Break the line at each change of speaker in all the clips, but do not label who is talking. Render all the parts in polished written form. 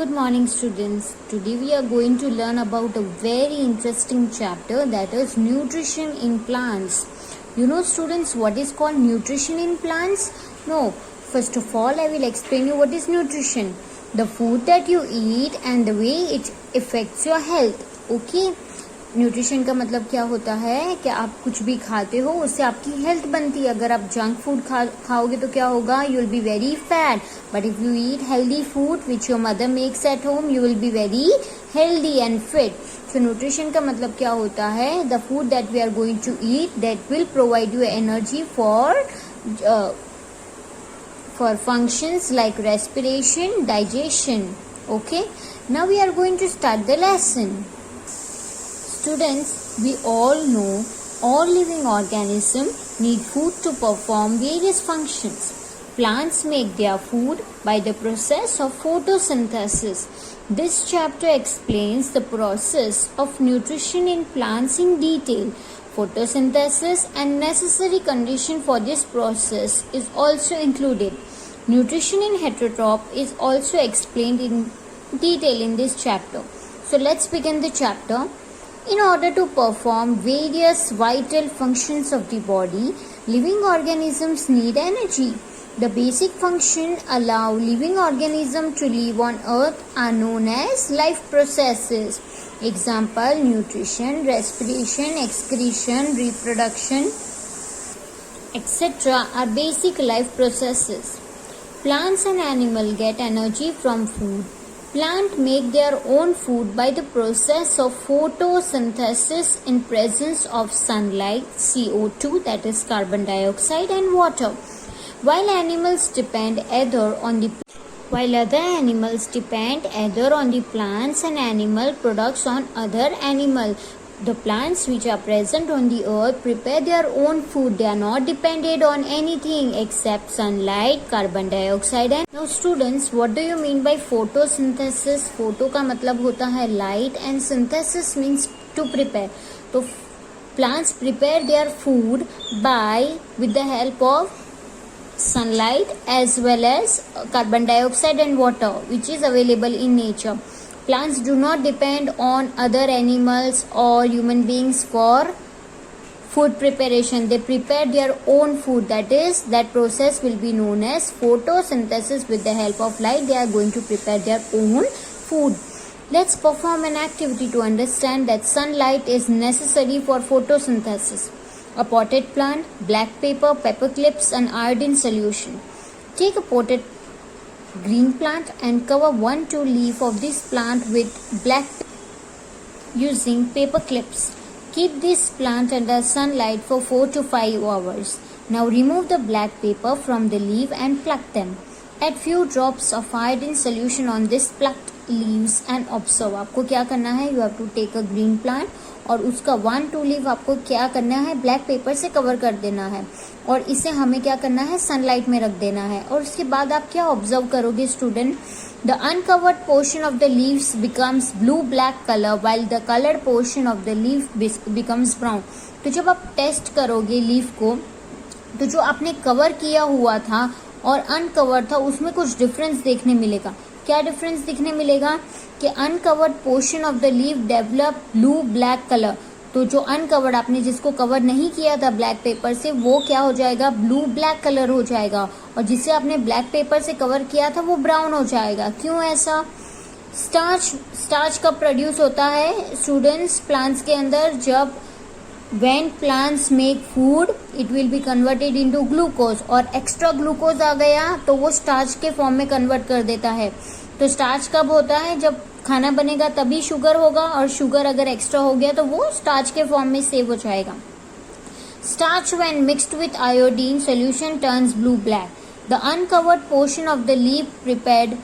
Good morning, students. Today we are going to learn about a very interesting chapter, that is nutrition in plants. You know, students, what is called nutrition in plants? No. First of all, I will explain you what is nutrition. The food that you eat and the way it affects your health. Okay? Nutrition का मतलब क्या होता है कि आप कुछ भी खाते हो उससे आपकी हेल्थ बनती है. अगर आप जंक फूड खाओगे तो क्या होगा? You will be very fat. But if you eat healthy food which your mother makes at home, you will be very healthy and fit. So nutrition का मतलब क्या होता है? The food that we are going to eat that will provide you energy for functions like respiration, digestion. Okay, now we are going to start the lesson. Students, we all know all living organisms need food to perform various functions. Plants make their food by the process of photosynthesis. This chapter explains the process of nutrition in plants in detail. Photosynthesis and necessary condition for this process is also included. Nutrition in heterotroph is also explained in detail in this chapter. So let's begin the chapter. In order to perform various vital functions of the body, living organisms need energy. The basic functions allow living organisms to live on earth are known as life processes. Example, nutrition, respiration, excretion, reproduction, etc. are basic life processes. Plants and animals get energy from food. Plants make their own food by the process of photosynthesis in presence of sunlight, CO2, that is carbon dioxide, and water. While other animals depend either on the plants and animal products on other animal. The plants which are present on the earth prepare their own food. They are not dependent on anything except sunlight, carbon dioxide and... Now students, what do you mean by photosynthesis? Photo का मतलब होता है light and synthesis means to prepare. तो plants prepare their food with the help of sunlight as well as carbon dioxide and water which is available in nature. Plants do not depend on other animals or human beings for food preparation. They prepare their own food. That process will be known as photosynthesis. With the help of light, they are going to prepare their own food. Let's perform an activity to understand that sunlight is necessary for photosynthesis. A potted plant, black paper, paper clips and iodine solution. Take a potted green plant and cover 1-2 leaf of this plant with black using paper clips. Keep this plant under sunlight for 4 to 5 hours. Now remove the black paper from the leaf and pluck them. Add few drops of iodine solution on this plucked leaves and observe. आपको क्या करना है? You have to take a green plant और उसका 1-2 leaf आपको क्या करना है? ब्लैक पेपर से कवर कर देना है और इसे हमें क्या करना है? सनलाइट में रख देना है. और उसके बाद आप क्या ऑब्जर्व करोगे student? The uncovered portion of the leaves becomes blue black colour while the coloured portion of the leaf becomes brown. तो जब आप टेस्ट करोगे लीफ को तो जो आपने कवर किया हुआ था और अनकवर्ड था उसमें कुछ डिफरेंस देखने मिलेगा. क्या डिफरेंस दिखने मिलेगा? कि uncovered portion of the leaf develop blue black colour. तो जो अनकवर्ड आपने जिसको कवर नहीं किया था ब्लैक पेपर से वो क्या हो जाएगा? ब्लू ब्लैक कलर हो जाएगा. और जिसे आपने ब्लैक पेपर से कवर किया था वो ब्राउन हो जाएगा. क्यों ऐसा? स्टार्च कब प्रोड्यूस होता है स्टूडेंट्स प्लांट्स के अंदर? जब when plants make food it will be converted into glucose और एक्स्ट्रा ग्लूकोज आ गया तो वो स्टार्च के फॉर्म में कन्वर्ट कर देता है. तो स्टार्च कब होता है? जब खाना बनेगा तभी शुगर होगा और शुगर अगर एक्स्ट्रा हो गया तो वो स्टार्च के फॉर्म में सेव हो जाएगा. Starch when mixed with iodine solution turns blue black. The uncovered portion of the leaf prepared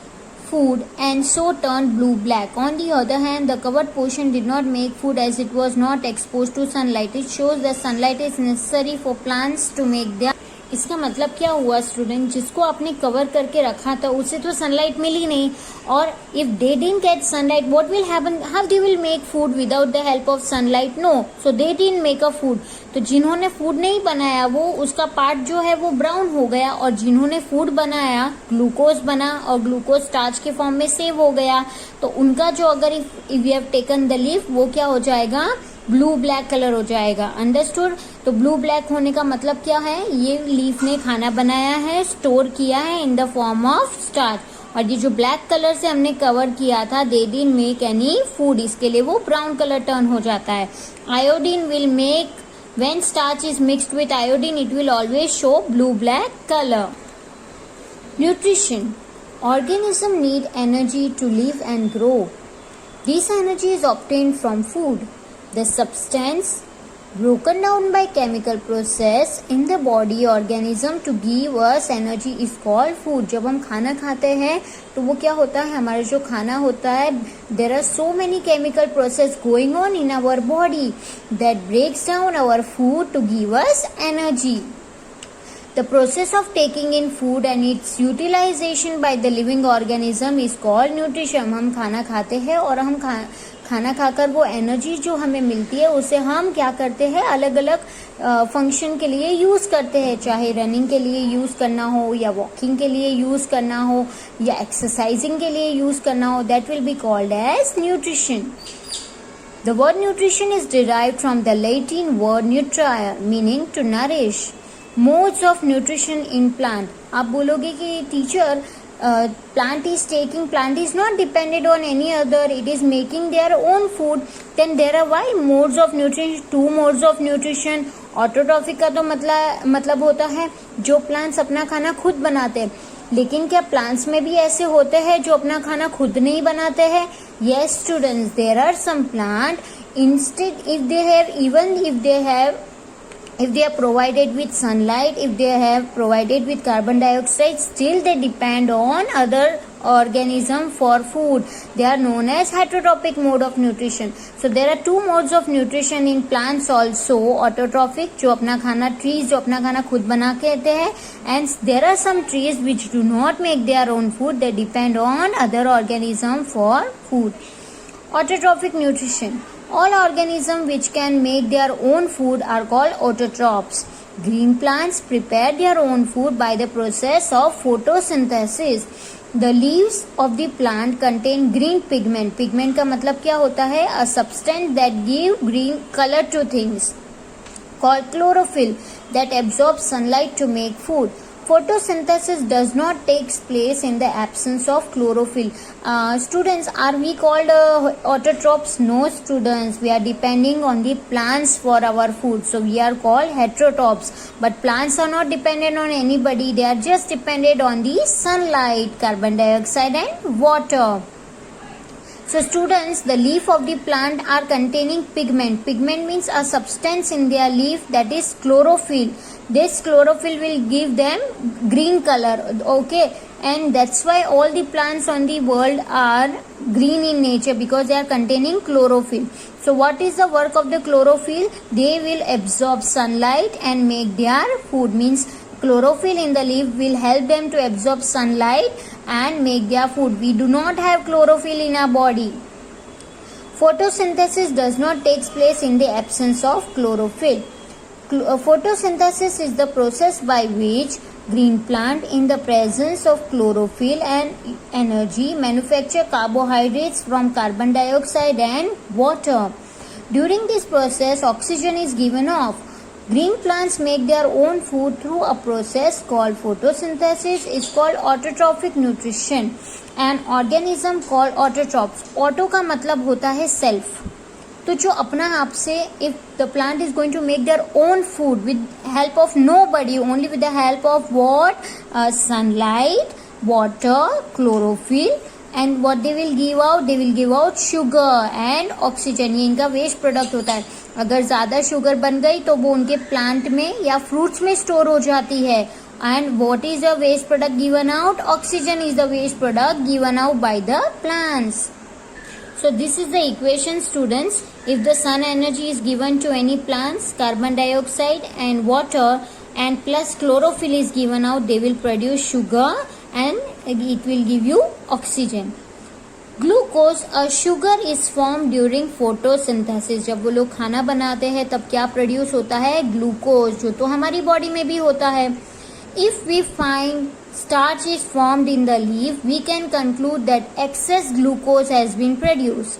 food and so turned blue black. On the other hand, the covered portion did not make food as it was not exposed to sunlight. It shows that sunlight is necessary for plants to make their इसका मतलब क्या हुआ student, जिसको आपने cover करके रखा था उसे तो सनलाइट मिली नहीं, और if they didn't get sunlight what will happen, how they will make food without the help of sunlight, no, so they didn't make a food. तो जिन्होंने फूड नहीं बनाया वो उसका पार्ट जो है वो ब्राउन हो गया, और जिन्होंने फूड बनाया ग्लूकोज बना और ग्लूकोज स्टार्च के फॉर्म में सेव हो गया, तो उनका जो अगर if you have taken the leaf वो क्या हो जाएगा, ब्लू ब्लैक कलर हो जाएगा। अंडरस्टूड। तो ब्लू ब्लैक होने का मतलब क्या है, ये लीफ ने खाना बनाया है, स्टोर किया है इन द फॉर्म ऑफ स्टार्च, और ये जो ब्लैक कलर से हमने कवर किया था दे डिडंट मेक एनी फूड, इसके लिए वो ब्राउन कलर टर्न हो जाता है। Iodine will make, when starch is mixed with iodine it will always show blue black colour. Nutrition, organism need energy to live and grow. This energy is obtained from food. The substance broken down by chemical process in the body organism to give us energy is called food. जब हम खाना खाते हैं तो वो क्या होता है, हमारा जो खाना होता है, there are so many chemical process going on in our body that breaks down our food to give us energy. The process of taking in food and its utilization by the living organism is called nutrition. हम खाना खाते हैं और हम खाना खाकर वो energy जो हमें मिलती है उसे हम क्या करते हैं, अलग अलग फंक्शन के लिए यूज करते हैं, चाहे रनिंग के लिए यूज करना हो या वॉकिंग के लिए यूज करना हो या एक्सरसाइजिंग के लिए यूज करना हो, that will be called as nutrition. The word nutrition is derived from the Latin word nutria meaning to nourish. Modes of nutrition in plant. आप बोलोगे कि teacher plant is not dependent on any other, it is making their own food, then there are why modes of nutrition, 2 modes of nutrition. Autotrophic का तो मतलब होता है जो plants अपना खाना खुद बनाते हैं, लेकिन क्या प्लांट्स में भी ऐसे होते हैं जो अपना खाना खुद नहीं बनाते हैं? Yes students, there are some plant instead if they are provided with sunlight, if they have provided with carbon dioxide, still they depend on other organism for food. They are known as heterotrophic mode of nutrition. So there are 2 modes of nutrition in plants also. Autotrophic जो अपना खाना, trees जो अपना खाना खुद बना के देते हैं, and there are some trees which do not make their own food, they depend on other organism for food. Autotrophic nutrition. All organisms which can make their own food are called autotrophs. Green plants prepare their own food by the process of photosynthesis. The leaves of the plant contain green pigment. Pigment का मतलब क्या होता है? A substance that give green color to things called chlorophyll that absorbs sunlight to make food. Photosynthesis does not take place in the absence of chlorophyll. Students, are we called autotrophs? No students, we are depending on the plants for our food, so we are called heterotrophs. But plants are not dependent on anybody, they are just dependent on the sunlight, carbon dioxide and water. So students, the leaf of the plant are containing pigment. Pigment means a substance in their leaf that is chlorophyll. This chlorophyll will give them green color, okay, and that's why all the plants on the world are green in nature, because they are containing chlorophyll. So what is the work of the chlorophyll? They will absorb sunlight and make their food. Means chlorophyll in the leaf will help them to absorb sunlight and make their food. We do not have chlorophyll in our body. Photosynthesis does not take place in the absence of chlorophyll. Photosynthesis is the process by which green plant, in the presence of chlorophyll and energy, manufacture carbohydrates from carbon dioxide and water. During this process, oxygen is given off. Green plants make their own food through a process called photosynthesis. Is called autotrophic nutrition. An organism called autotrophs. Auto का मतलब होता है self. तो जो अपना आप से, if the plant is going to make their own food with help of nobody, only with the help of what? Sunlight, water, chlorophyll, and what they will give out? They will give out sugar and oxygen. ये इनका waste product होता है. अगर ज़्यादा sugar बन गई तो वो उनके प्लांट में या फ्रूट्स में स्टोर हो जाती है. And what is the waste product given out? Oxygen is the waste product given out by the plants. So this is the equation students. If the sun energy is given to any plants, carbon dioxide and water, and plus chlorophyll is given out, they will produce sugar and it will give you oxygen. Glucose sugar is form during photosynthesis. जब वो लोग खाना बनाते हैं तब क्या produce होता है? ग्लूकोज, जो तो हमारी बॉडी में भी होता है. If we find starch is formed in the leaf, we can conclude that excess glucose has been produced.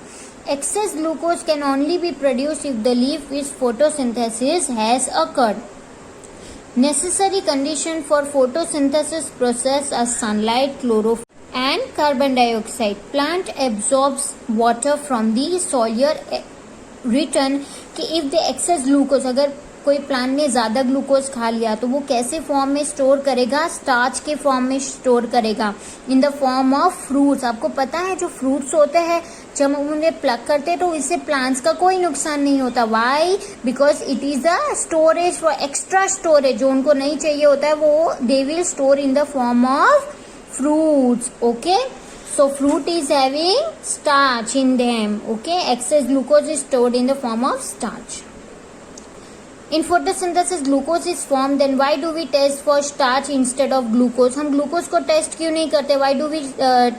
Excess glucose can only be produced if the leaf is photosynthesis has occurred. Necessary condition for photosynthesis process are sunlight, chlorophyll and carbon dioxide. Plant absorbs water from the soil. Written कि if the excess glucose, अगर कोई plant ने ज्यादा glucose खा लिया तो वो कैसे फॉर्म में स्टोर करेगा? स्टार्च के फॉर्म में स्टोर करेगा, इन द फॉर्म ऑफ फ्रूट्स. आपको पता है जो फ्रूट्स होते हैं जब हम उन्हें प्लग करते हैं तो इससे प्लांट्स का कोई नुकसान नहीं होता. Why? Because it is a storage for extra storage. जो उनको नहीं चाहिए होता है वो they will store in the form of fruits. Okay, so fruit is having starch in them. Okay, excess glucose is stored in the form of starch. In photosynthesis glucose is formed. Then why do we test for starch instead of glucose? हम glucose को test क्यों नहीं करते? Why do we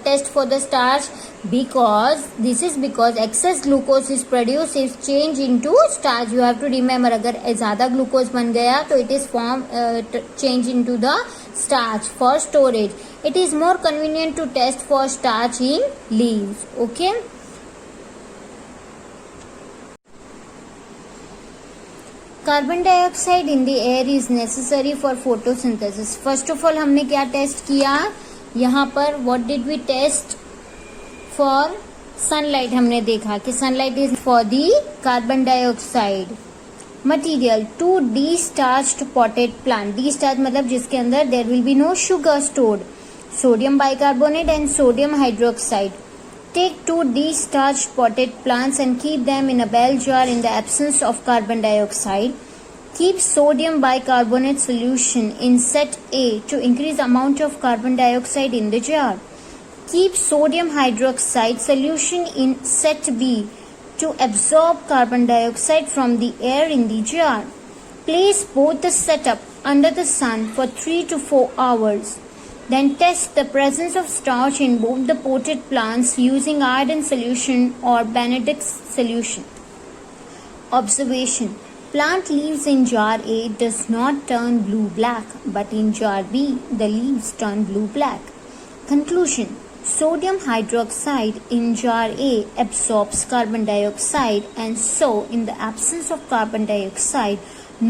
test for the starch? Because this is because excess glucose is produced is change into starch. You have to remember, अगर ज़्यादा glucose बन गया तो it is form change into the starch for storage. It is more convenient to test for starch in leaves. Okay. Carbon dioxide in the air is necessary for photosynthesis. First of all हमने क्या test किया यहाँ पर? What did we test? For sunlight हमने देखा कि sunlight is for the carbon dioxide material to destarched potted plant. Destarch मतलब जिसके अंदर there will be no sugar stored. Sodium bicarbonate and sodium hydroxide. Take 2 de-starched potted plants and keep them in a bell jar in the absence of carbon dioxide. Keep sodium bicarbonate solution in set A to increase the amount of carbon dioxide in the jar. Keep sodium hydroxide solution in set B to absorb carbon dioxide from the air in the jar. Place both the setup under the sun for 3 to 4 hours. Then test the presence of starch in both the potted plants using iodine solution or Benedict's solution. Observation. Plant leaves in jar A does not turn blue-black, but in jar B, the leaves turn blue-black. Conclusion. Sodium hydroxide in jar A absorbs carbon dioxide, and so in the absence of carbon dioxide,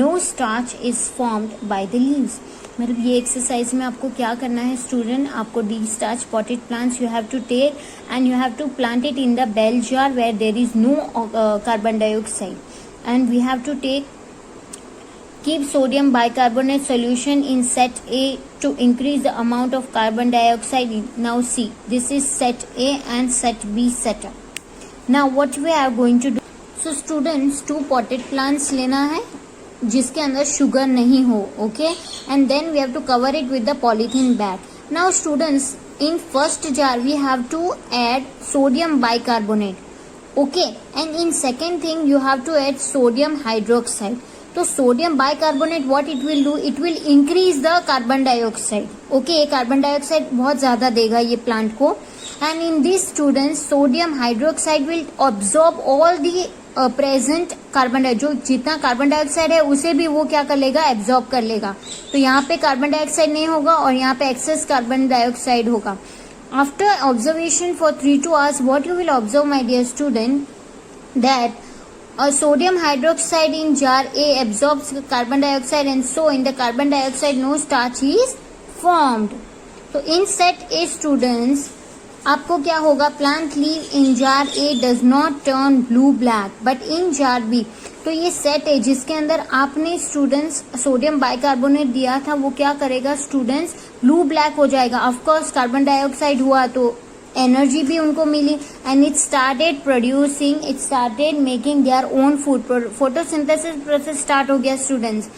no starch is formed by the leaves. मतलब ये exercise में आपको क्या करना है student? आपको destarch potted plants you have to take and you have to plant it in the bell jar where there is no carbon dioxide and we have to take keep sodium bicarbonate solution in set A to increase the amount of carbon dioxide in. Now see, this is set A and set B setup. Now what we are going to do? So students, 2 potted plants लेना है जिसके अंदर sugar नहीं हो. Okay, and then we have to cover it with the polythene bag. Now students, in first jar we have to add sodium bicarbonate. Okay, and in second thing you have to add sodium hydroxide. तो sodium bicarbonate what it will do? It will increase the carbon dioxide. Okay, carbon dioxide बहुत ज्यादा देगा ये plant को. And in this students sodium hydroxide will absorb all the present carbon जो जितना carbon dioxide है उसे भी वो क्या कर लेगा? एब्जॉर्ब कर लेगा. तो यहाँ पे कार्बन डाइऑक्साइड नहीं होगा और यहाँ पे एक्सेस कार्बन डाइऑक्साइड होगा. After observation for 3 to 4 hours, what you will observe, my dear student, that a sodium hydroxide in jar A absorbs carbon dioxide, and so in the carbon dioxide no starch is formed. So in set A students, आपको क्या होगा? Plant leave in jar A does not turn blue black but in jar B. तो ये set है जिसके अंदर आपने students sodium bicarbonate दिया था, वो क्या करेगा स्टूडेंट्स? ब्लू ब्लैक हो जाएगा. ऑफकोर्स कार्बन डाइऑक्साइड हुआ तो एनर्जी भी उनको मिली and it started producing, it started making their own food. Photosynthesis process start हो गया स्टूडेंट्स.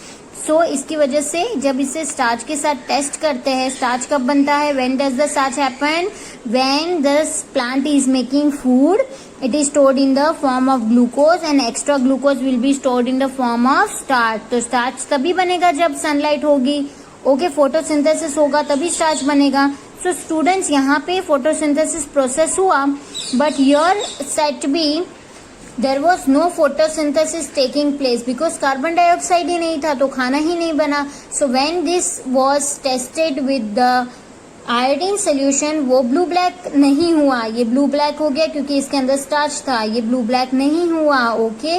सो इसकी वजह से जब इसे स्टार्च के साथ टेस्ट करते हैं, स्टार्च कब बनता है, when does the starch happen, when the plant is making food, it is stored in the form of glucose and extra glucose will be stored in the form of starch. तो starch तभी बनेगा जब sunlight होगी, okay, photosynthesis होगा तभी starch बनेगा. सो students यहाँ पे फोटोसिंथेसिस प्रोसेस हुआ, but here set B there was no photosynthesis taking place because carbon dioxide ही नहीं था तो खाना ही नहीं बना. So when this was tested with the iodine solution, वो ब्लू ब्लैक नहीं हुआ. ये ब्लू ब्लैक हो गया क्योंकि इसके अंदर स्टार्च था. ये ब्लू ब्लैक नहीं हुआ, okay.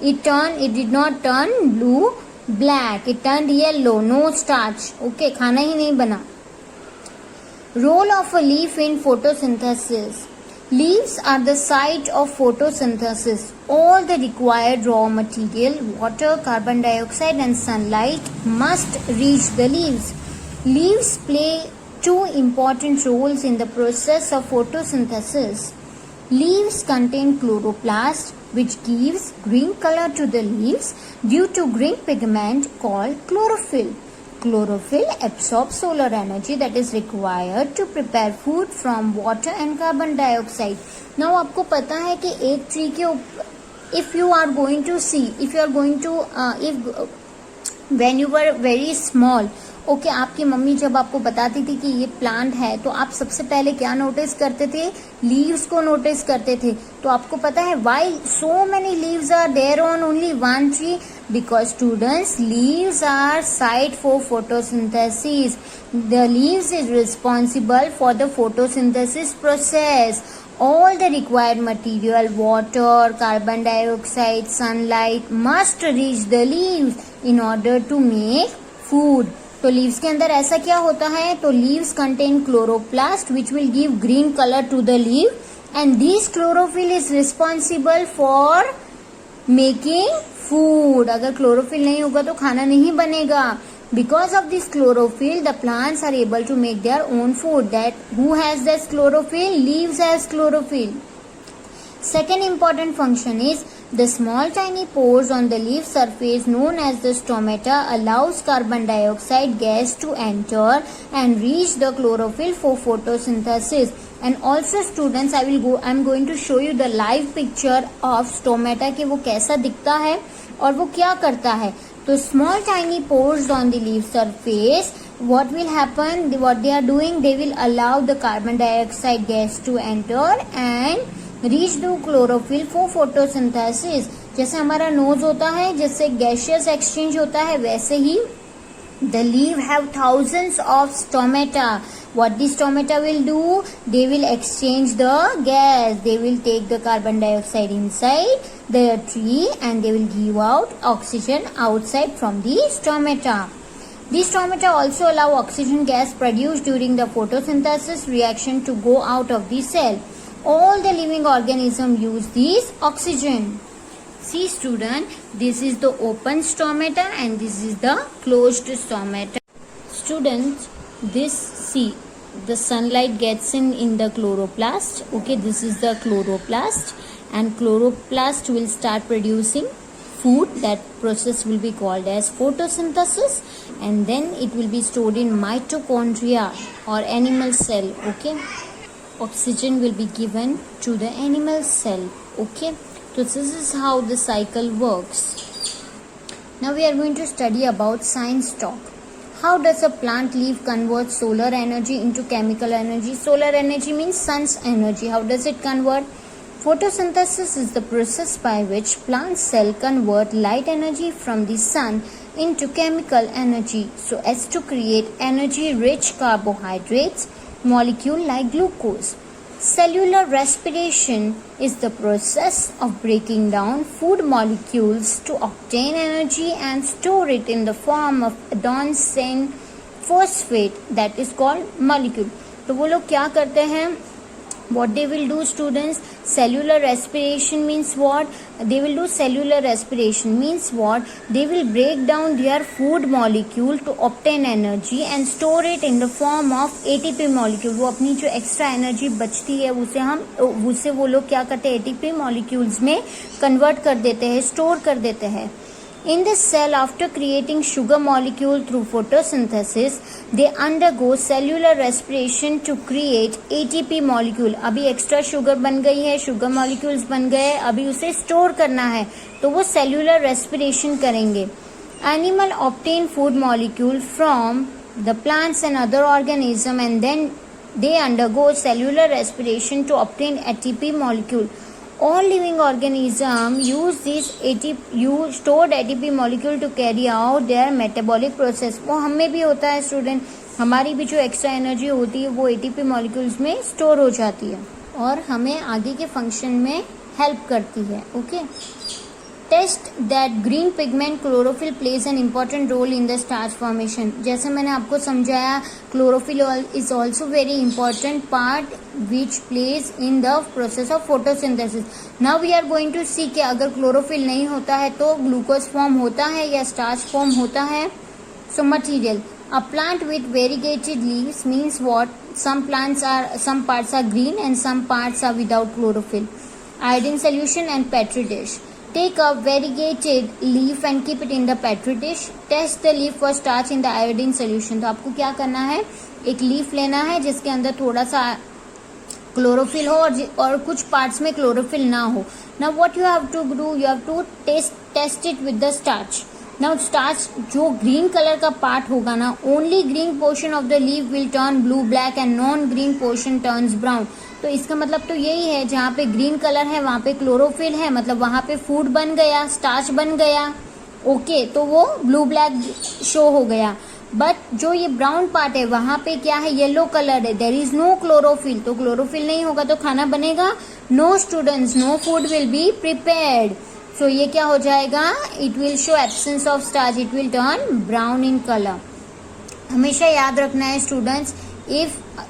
It did not turn blue black, it turned yellow, no starch, okay, खाना ही नहीं बना. Role of a leaf in photosynthesis. Leaves are the site of photosynthesis. All the required raw material, water, carbon dioxide and sunlight must reach the leaves. Leaves play two important roles in the process of photosynthesis. Leaves contain chloroplast, which gives green color to the leaves due to green pigment called chlorophyll. Chlorophyll absorbs solar energy that is required to prepare food from water and carbon dioxide. Now आपको पता है कि एक tree के if you are going to see, if you are going to when you were very small, okay, आपकी mummy जब आपको बताती थी कि ये प्लांट है तो आप सबसे पहले क्या नोटिस करते थे, लीव्स को नोटिस करते थे. तो आपको पता है why so many leaves are there on only one tree, because students leaves are site for photosynthesis. The leaves is responsible for the photosynthesis process. All the required material, water, carbon dioxide, sunlight must reach the leaves in order to make food. तो leaves के अंदर ऐसा क्या होता है, तो leaves contain chloroplast which will give green colour to the leave and this chlorophyll is responsible for making food. अगर chlorophyll नहीं होगा तो खाना नहीं बनेगा. Because of this chlorophyll the plants are able to make their own food. That who has this chlorophyll, leaves has chlorophyll. Second important function is the small tiny pores on the leaf surface known as the stomata allows carbon dioxide gas to enter and reach the chlorophyll for photosynthesis. And also students, I'm going to show you the live picture of stomata कि वो कैसा दिखता है और वो क्या करता है. तो small tiny pores on the leaf surface, what will happen, what they are doing, they will allow the carbon dioxide gas to enter and reach the chlorophyll for photosynthesis. जैसे हमारा नोज होता है, जैसे गैसियस एक्सचेंज होता है, वैसे ही the leave have thousands of stomata. What the stomata will do, they will exchange the gas, they will take the carbon dioxide inside the tree and they will give out oxygen outside from the stomata. These stomata also allow oxygen gas produced during the photosynthesis reaction to go out of the cell. All the living organisms use this oxygen. See student, this is the open stomata and this is the closed stomata. Students, this, see, the sunlight gets in the chloroplast. Okay, this is the chloroplast and chloroplast will start producing food. That process will be called as photosynthesis and then it will be stored in mitochondria or animal cell. Okay, oxygen will be given to the animal cell. Okay, so this is how the cycle works. Now we are going to study about science talk. How does a plant leaf convert solar energy into chemical energy? Solar energy means sun's energy. How does it convert? Photosynthesis is the process by which plant cell convert light energy from the sun into chemical energy so as to create energy rich carbohydrates molecule like glucose. Cellular respiration is the process of breaking down food molecules to obtain energy and store it in the form of adenosine phosphate that is called molecule. तो वो लोग क्या करते हैं, what they will do students, cellular respiration means what, they will do cellular respiration means what, they will break down their food molecule to obtain energy and store it in the form of ATP molecule. वो अपनी जो extra energy बचती है उसे वो लोग क्या करते हैं, ATP molecules में कन्वर्ट कर देते हैं, स्टोर कर देते हैं. In the cell, after creating sugar molecule through photosynthesis, they undergo cellular respiration to create ATP molecule. अभी एक्स्ट्रा शुगर बन गई है, शुगर मॉलिक्यूल्स बन गए, अभी उसे स्टोर करना है, तो वो सेल्यूलर रेस्पिरेशन करेंगे. Animal obtain food molecule from the plants and other organism, and then they undergo cellular respiration to obtain ATP molecule. All living organisms use this stored ATP molecule to carry out their metabolic process. वो हमें भी होता है student, हमारी भी जो extra energy होती है वो ATP मॉलिक्यूल्स में स्टोर हो जाती है और हमें आगे के फंक्शन में हेल्प करती है. Okay, test that green pigment chlorophyll plays an important role in the starch formation. जैसे मैंने आपको समझाया, chlorophyll is also very important part which plays in the process of photosynthesis. Now we are going to see कि अगर chlorophyll नहीं होता है तो ग्लूकोज फॉर्म होता है या स्टार्च फॉर्म होता है. सो material, a plant with variegated leaves means what? Some parts are green and some parts are without chlorophyll. Iodine solution and petri dish. Take a variegated leaf and keep it in the petri dish. Test the leaf for starch in the iodine solution. तो आपको क्या करना है, एक leaf लेना है जिसके अंदर थोड़ा सा क्लोरोफिल हो और कुछ पार्ट्स में क्लोरोफिल ना हो. Now what you have to do, you have to test it with the starch. Now starch जो ग्रीन कलर का पार्ट होगा ना, only green portion of the leaf will turn blue black and non green portion turns brown. तो इसका मतलब तो यही है, जहाँ पे ग्रीन कलर है वहाँ पे क्लोरोफिल है, मतलब वहाँ पे फूड बन गया, स्टार्च बन गया. ओके, तो वो ब्लू ब्लैक शो हो गया. बट जो ये ब्राउन पार्ट है वहाँ पे क्या है, येलो कलर है, देयर इज नो क्लोरोफिल. तो क्लोरोफिल नहीं होगा तो खाना बनेगा? No students, no food will be prepared. So ये क्या हो जाएगा, it will show absence of starch, it will turn brown in colour. हमेशा याद रखना है students,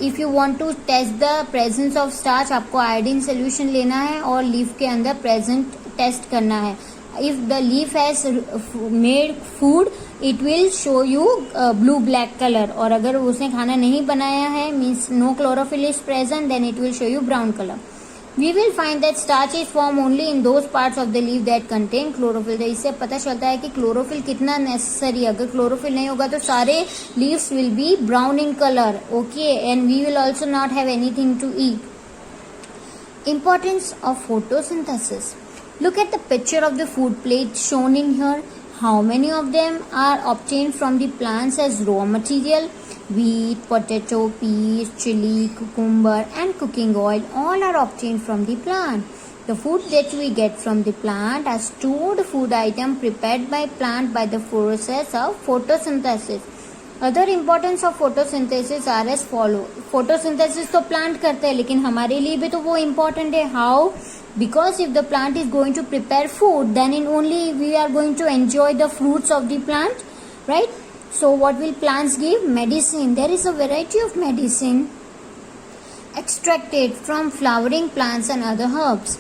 if you want to test the presence of starch, आपको आयोडीन सोल्यूशन लेना है और लीफ के अंदर प्रेजेंट टेस्ट करना है. If the leaf has made food, it will show you blue black colour, और अगर उसने खाना नहीं बनाया है, means no chlorophyll is present, then it will show you brown colour. We will find that starch is formed only in those parts of the leaf that contain chlorophyll. तो इससे पता चलता है कि क्लोरोफिल कितना नेसेसरी है. अगर chlorophyll नहीं होगा तो सारे leaves will be brown in color. Okay, and we will also not have anything to eat. Importance of photosynthesis. Look at the picture of the food plate shown in here. How many of them are obtained from the plants as raw material? Wheat, potato, peas, chili, cucumber and cooking oil all are obtained from the plant. The food that we get from the plant are stored food item prepared by plant by the process of photosynthesis. Other importance of photosynthesis are as follow. Photosynthesis तो plant करते हैं, लेकिन हमारे लिए भी तो वो important है. How? Because if the plant is going to prepare food, then in only we are going to enjoy the fruits of the plant, right? So what will plants give? Medicine. There is a variety of medicine extracted from flowering plants and other herbs.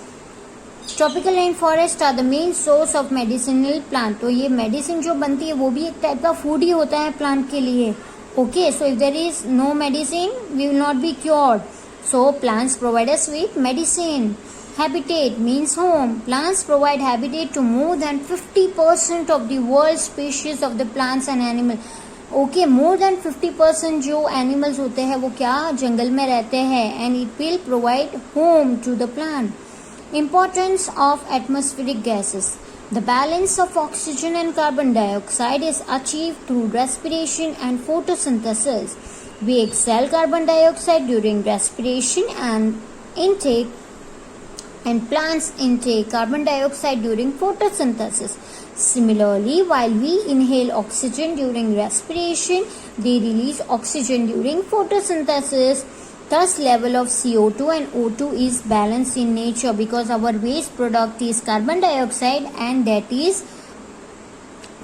Tropical rainforest are the main source of medicinal plant. तो ये medicine जो बनती है वो भी एक type का food ही होता है plant के लिए. Okay, so if there is no medicine, we will not be cured. So plants provide us with medicine. Habitat means home. Plants provide habitat to more than 50% of the world species of the plants and animals. Okay, more than 50% जो animals होते हैं वो क्या जंगल में रहते हैं, and it will provide home to the plant. Importance of atmospheric gases. The balance of oxygen and carbon dioxide is achieved through respiration and photosynthesis. We exhale carbon dioxide during respiration and intake, and plants intake carbon dioxide during photosynthesis. Similarly, while we inhale oxygen during respiration, they release oxygen during photosynthesis. Thus, level of CO2 and O2 is balanced in nature because our waste product is carbon dioxide and that is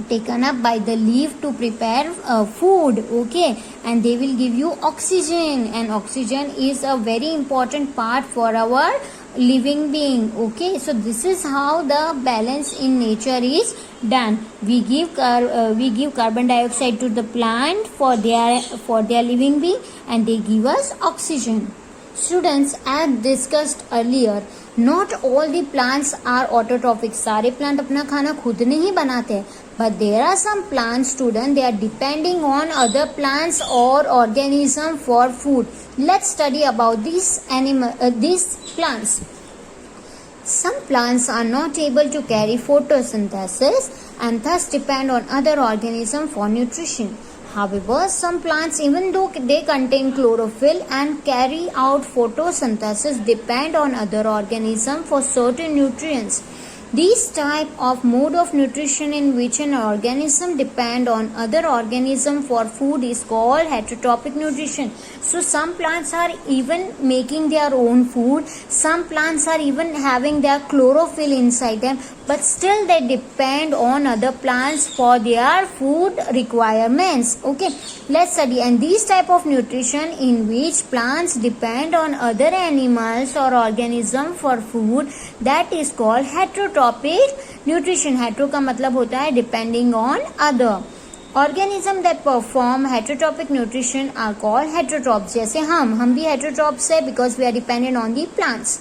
taken up by the leaf to prepare food. Okay, and they will give you oxygen, and oxygen is a very important part for our living being. Okay, so this is how the balance in nature is done. We give carbon dioxide to the plant for their living being, and they give us oxygen. Students, as discussed earlier, not all the plants are autotrophic. सारे plant अपना खाना खुद नहीं बनाते हैं, but there are some plants, student, they are depending on other plants or organism for food. Let's study about these plants. Some plants are not able to carry photosynthesis and thus depend on other organisms for nutrition. However, some plants, even though they contain chlorophyll and carry out photosynthesis, depend on other organisms for certain nutrients. These type of mode of nutrition in which an organism depend on other organism for food is called heterotrophic nutrition. So some plants are even making their own food. Some plants are even having their chlorophyll inside them, but still they depend on other plants for their food requirements. Okay, let's study. And these type of nutrition in which plants depend on other animals or organism for food, that is called heterotrophic nutrition. hetero का मतलब होता है depending on other. Organism that perform heterotrophic nutrition are called heterotrophs. जैसे हम भी heterotrophs है because we are dependent on the plants.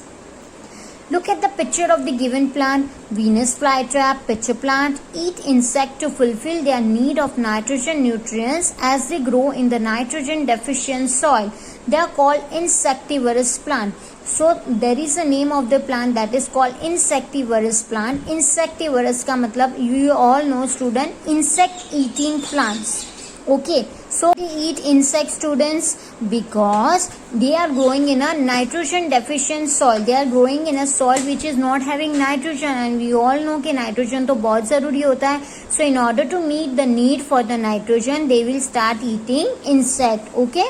Look at the picture of the given plant. Venus flytrap, pitcher plant eat insect to fulfill their need of nitrogen nutrients as they grow in the nitrogen deficient soil. They are called insectivorous plant. So there is a name of the plant that is called insectivorous plant. Insectivorous का मतलब you all know student, insect eating plants. Okay, so they eat insect, students, because they are growing in a nitrogen deficient soil. They are growing in a soil which is not having nitrogen, and we all know कि nitrogen तो बहुत ज़रूरी होता है. So in order to meet the need for the nitrogen, they will start eating insect. Okay.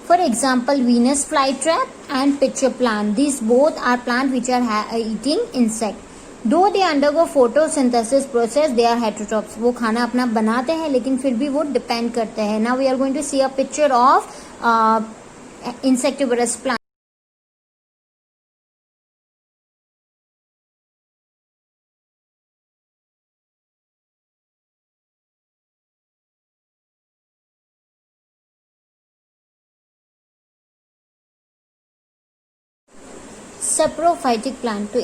For example, Venus flytrap and pitcher plant. These both are plants which are eating insect. Though they undergo photosynthesis process, they are heterotrophs. वो खाना अपना बनाते हैं लेकिन फिर भी वो depend करते हैं. Now we are going to see a picture of insectivorous plant. Saprophytic plant. तो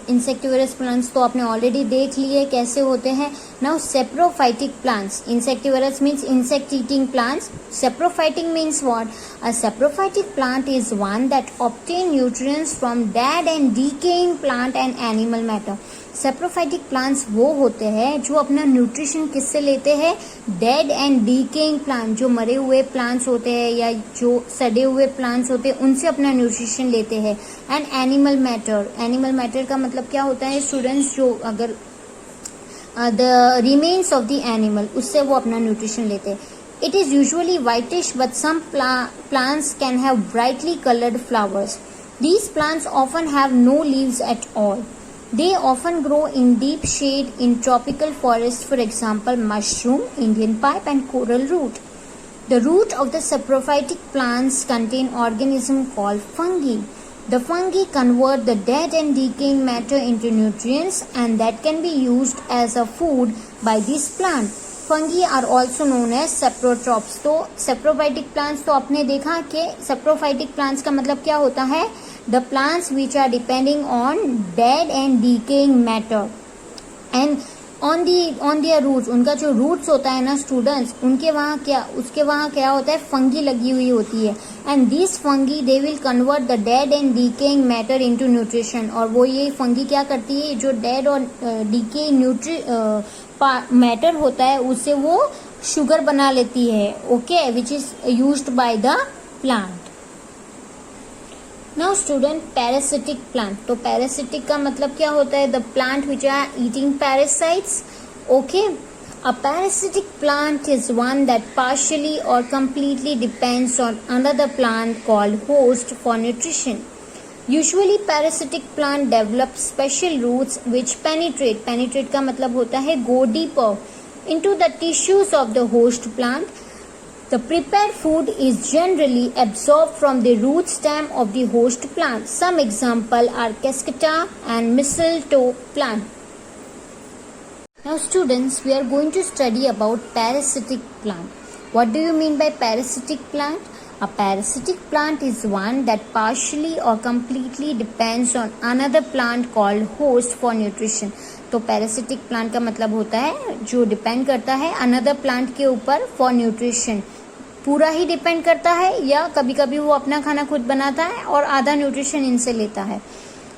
इंसेक्टिवरस प्लांट्स तो आपने ऑलरेडी देख लिए कैसे होते हैं. Now saprophytic plants. Insectivorous means insect eating plants. Saprophytic means what? A saprophytic plant is one that obtain nutrients from dead and decaying plant and animal matter. Saprophytic plants वो होते हैं जो अपना न्यूट्रिशन किससे लेते हैं? डेड एंड डीकेइंग प्लांट, जो मरे हुए प्लांट्स होते हैं या जो सड़े हुए प्लांट्स होते हैं उनसे अपना न्यूट्रिशन लेते हैं. And animal matter. Animal matter का मतलब क्या होता है स्टूडेंट्स? जो अगर the remains of the animal, उससे वो अपना न्यूट्रिशन लेते हैं. It is usually whitish but some plants can have brightly coloured flowers. These plants often have no leaves at all. They often grow in deep shade in tropical forests, for example, mushroom, Indian pipe, and coral root. The root of the saprophytic plants contain organism called fungi. The fungi convert the dead and decaying matter into nutrients, and that can be used as a food by this plant. Fungi are also known as saprotrophs. तो saprophytic plants तो आपने देखा कि saprophytic plants का मतलब क्या होता है? The plants which are depending on dead and decaying matter and on their roots. उनका जो roots होता है ना students, उसके वहाँ क्या होता है? फंगी लगी हुई होती है. And these fungi they will convert the dead and decaying matter into nutrition. और वो ये फंगी क्या करती है? जो dead और decaying मैटर होता है उससे वो शुगर बना लेती है. Okay, which is used by the plant. Now student, parasitic plant. तो पैरासिटिक का मतलब क्या होता है? The plant which are eating parasites. Okay, a parasitic plant is one that partially or completely depends on another plant called host for nutrition. Usually parasitic plant develop special roots which penetrate का मतलब होता है go deeper into the tissues of the host plant. The prepared food is generally absorbed from the root stem of the host plant. Some example are cascata and mistletoe plant. Now students, we are going to study about parasitic plant. What do you mean by parasitic plant? A parasitic plant is one that partially or completely depends on another plant called host for nutrition. तो parasitic plant का मतलब होता है जो depend करता है another plant के ऊपर for nutrition. पूरा ही डिपेंड करता है या कभी कभी वो अपना खाना खुद बनाता है और आधा न्यूट्रिशन इनसे लेता है.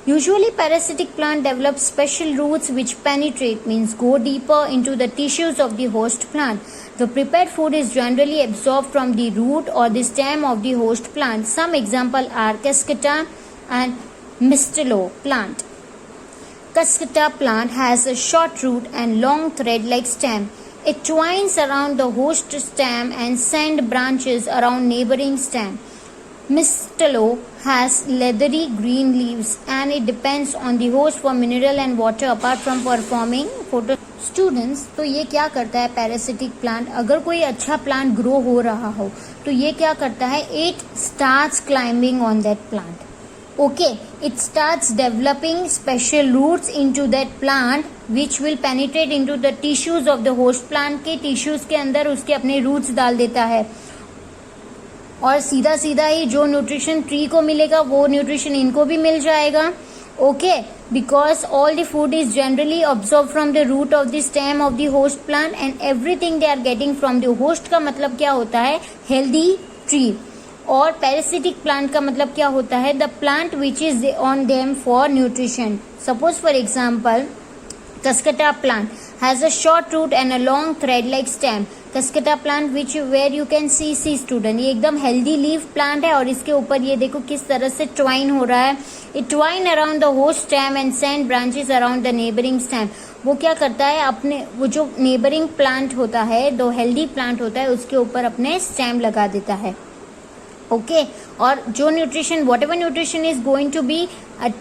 Usually parasitic plant develop special roots which penetrate, means go deeper into the tissues of the host plant. The prepared food is generally absorbed from the root or the stem of the host plant. Some example are Cascata and Mistletoe plant. Cascata plant has a short root and long thread-like stem. It twines around the host stem and sends branches around neighboring stem. Mistletoe has leathery green leaves and it depends on the host for mineral and water apart from performing photo. Students, तो ये क्या करता है parasitic plant? अगर कोई अच्छा plant grow हो रहा हो तो ये क्या करता है? It starts climbing on that plant. Okay, it starts developing special roots into that plant which will penetrate into the tissues of the host plant. के टिश्यूज के अंदर उसके अपने रूट्स डाल देता है और सीधा सीधा ही जो न्यूट्रिशन ट्री को मिलेगा वो न्यूट्रिशन इनको भी मिल जाएगा. Okay, because all the food is generally observe from the root of the stem of the host plant and everything they are getting from the host. का मतलब क्या होता है? Healthy tree. और पैरासिटिक प्लांट का मतलब क्या होता है? The plant which is on them for nutrition. Suppose for example, Cascata plant has a short root and a long thread-like stem. Cascata plant which where you can see student, ये एकदम healthy leaf plant है और इसके ऊपर ये देखो किस तरह से twine हो रहा है. It twine around the host stem and send branches around the neighboring stem. वो क्या करता है? अपने वो जो neighboring plant होता है, जो healthy plant होता है, उसके ऊपर अपने stem लगा देता है. ओके, और जो nutrition whatever nutrition is going to be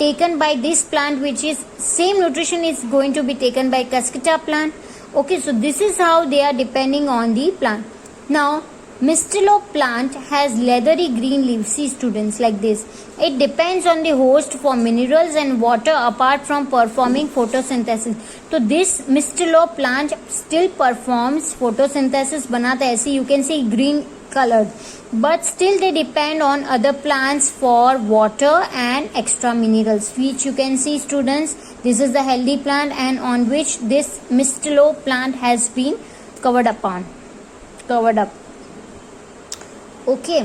taken by this plant which is same nutrition is going to be taken by Cascata plant. Okay, so this is how they are depending on the plant. Now Mistletoe plant has leathery green leaves. See students, like this. It depends on the host for minerals and water apart from performing photosynthesis. तो this Mistletoe plant still performs photosynthesis, बनाता है ऐसे, you can see green colored, but still they depend on other plants for water and extra minerals, which you can see students. This is the healthy plant and on which this Mistletoe plant has been covered up. Okay,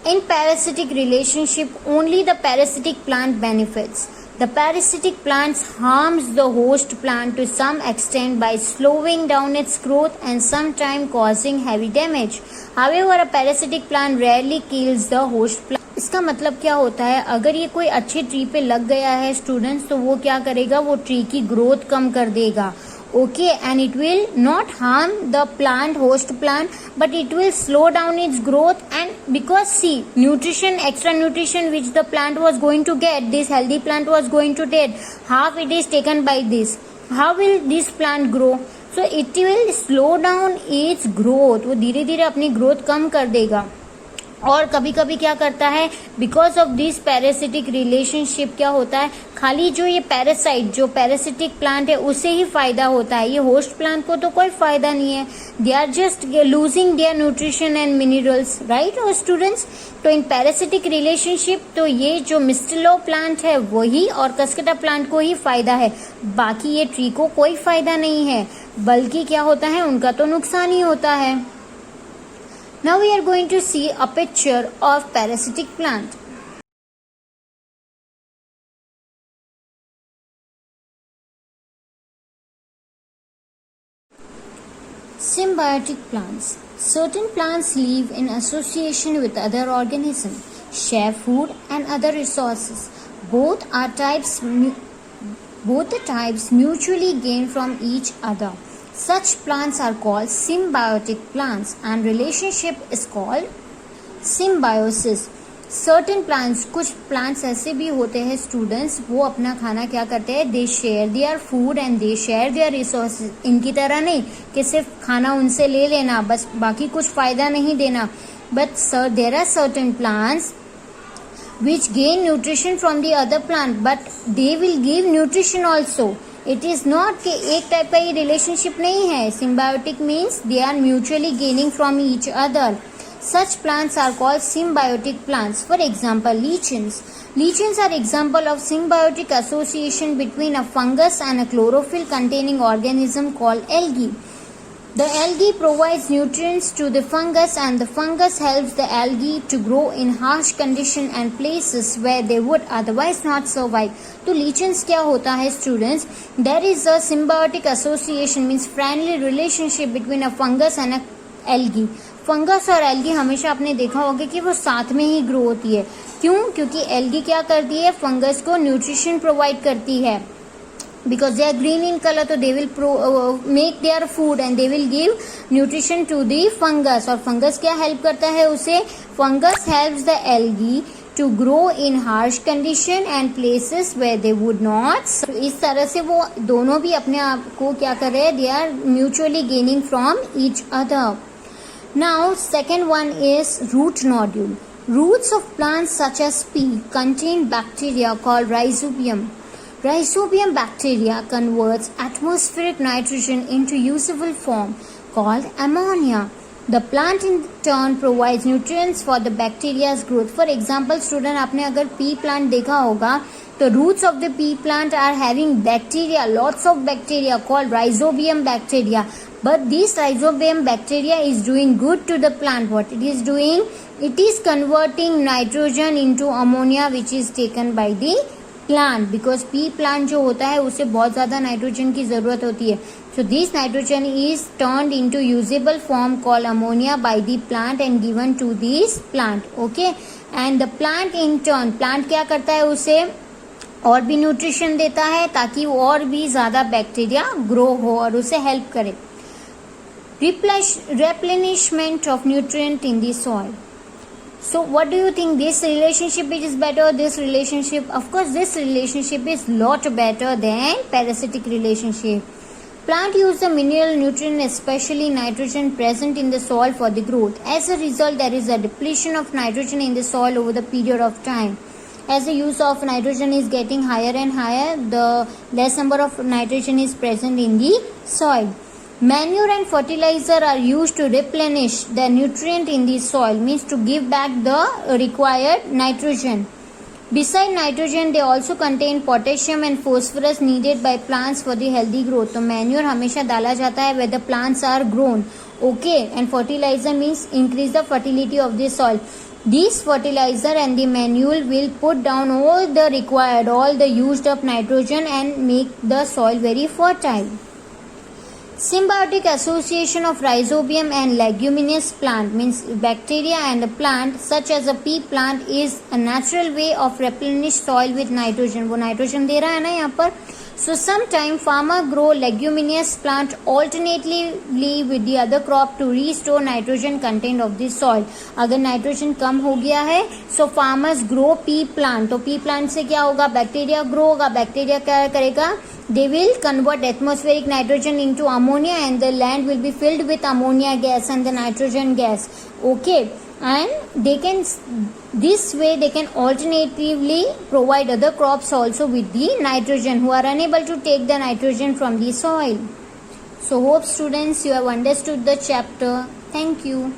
in parasitic relationship only the parasitic plant benefits. The parasitic plant harms the host plant to some extent by slowing down its growth and sometimes causing heavy damage. However, a parasitic plant rarely kills the host plant. इसका मतलब क्या होता है? अगर ये कोई अच्छे tree पे लग गया है स्टूडेंट्स, तो वो क्या करेगा? वो ट्री की ग्रोथ कम कर देगा. Okay, and it will not harm the plant, host plant, but it will slow down its growth. And because see, nutrition, extra nutrition which the plant was going to get, this healthy plant was going to get, half it is taken by this. How will this plant grow? So it will slow down its growth. वो धीरे धीरे अपनी growth कम कर देगा. और कभी कभी क्या करता है? Because of this parasitic relationship क्या होता है? खाली जो ये पैरासाइट, जो पैरासिटिक प्लांट है, उसे ही फायदा होता है. ये होस्ट प्लांट को तो कोई फायदा नहीं है. They are just losing their nutrition and minerals, right students. तो इन पैरासिटिक रिलेशनशिप तो ये जो मिस्टेलो प्लांट है वही और कस्केटा प्लांट को ही फायदा है. बाकी ये ट्री को कोई फायदा नहीं है, बल्कि क्या होता है? उनका तो नुकसान ही होता है. Now we are going to see a picture of parasitic plant. Symbiotic plants. Certain plants live in association with other organisms, share food and other resources. Both the types mutually gain from each other. Such plants are called symbiotic plants and relationship is called symbiosis. Certain plants, कुछ plants ऐसे भी होते हैं students, वो अपना खाना क्या करते हैं? They share their food and they share their resources. इनकी तरह नहीं कि सिर्फ खाना उनसे ले लेना बस, बाकी कुछ फायदा नहीं देना. But there are certain plants which gain nutrition from the other plant, but they will give nutrition also. It is not कि एक टाइप का ये रिलेशनशिप नहीं है. Symbiotic means they are mutually gaining from each other. Such plants are called symbiotic plants. For example, lichens. Lichens are example of symbiotic association between a fungus and a chlorophyll containing organism called algae. The algae provides nutrients to the fungus and the fungus helps the algae to grow in harsh condition and places where they would otherwise not survive. तो lichens क्या होता है students? There is a symbiotic association means friendly relationship between a fungus and a algae. Fungus और algae हमेशा आपने देखा होगा कि वो साथ में ही ग्रो होती है. क्यों? क्योंकि एल्गी क्या करती है? फंगस को न्यूट्रिशन प्रोवाइड करती है. Because they are green in color, so they will make their food and they will give nutrition to the fungus. और fungus क्या help करता है उसे? Fungus helps the algae to grow in harsh condition and places where they would not. So, इस तरह से वो दोनों भी अपने आप को क्या कर रहे हैं? They are mutually gaining from each other. Now, second one is root nodule. Roots of plants such as pea contain bacteria called rhizobium. Rhizobium bacteria converts atmospheric nitrogen into usable form called ammonia. The plant in turn provides nutrients for the bacteria's growth. For example, student आपने अगर pea plant देखा होगा तो roots of the pea plant are having bacteria, lots of bacteria called rhizobium bacteria. But this rhizobium bacteria is doing good to the plant. What it is doing? It is converting nitrogen into ammonia which is taken by the plant because pea plant जो होता है उसे बहुत ज़्यादा nitrogen की ज़रूरत होती है. So this nitrogen is turned into usable form called ammonia by the plant and given to this plant. Okay, and the plant in turn, plant क्या करता है? उसे और भी न्यूट्रिशन देता है ताकि वो और भी ज़्यादा बैक्टीरिया ग्रो हो और उसे हेल्प करे. Replenishment of nutrient in the soil. So what do you think? This relationship is better or this relationship? Of course, this relationship is lot better than parasitic relationship. Plant use the mineral nutrient, especially nitrogen present in the soil for the growth. As a result, there is a depletion of nitrogen in the soil over the period of time. As the use of nitrogen is getting higher and higher, the less number of nitrogen is present in the soil. Manure and fertilizer are used to replenish the nutrient in the soil, means to give back the required nitrogen. Besides nitrogen, they also contain potassium and phosphorus needed by plants for the healthy growth. तो manure हमेशा डाला जाता है where the plants are grown. Okay, and fertilizer means increase the fertility of the soil. This fertilizer and the manure will put down all the required, all the used up nitrogen and make the soil very fertile. Symbiotic association of rhizobium and leguminous plant means bacteria and a plant such as a pea plant is a natural way of replenish soil with nitrogen. वो nitrogen दे रहा है ना यहाँ पर. So sometime farmer grow leguminous plant alternately with the other crop to restore nitrogen content of the soil. अगर nitrogen कम हो गया है so farmers grow pea plant. तो pea plant से क्या होगा? बैक्टीरिया ग्रो होगा. बैक्टीरिया क्या करेगा? They will convert atmospheric nitrogen into ammonia and the land will be filled with ammonia gas and the nitrogen gas. Okay, and they can, this way they can alternatively provide other crops also with the nitrogen who are unable to take the nitrogen from the soil. So hope students you have understood the chapter. Thank you.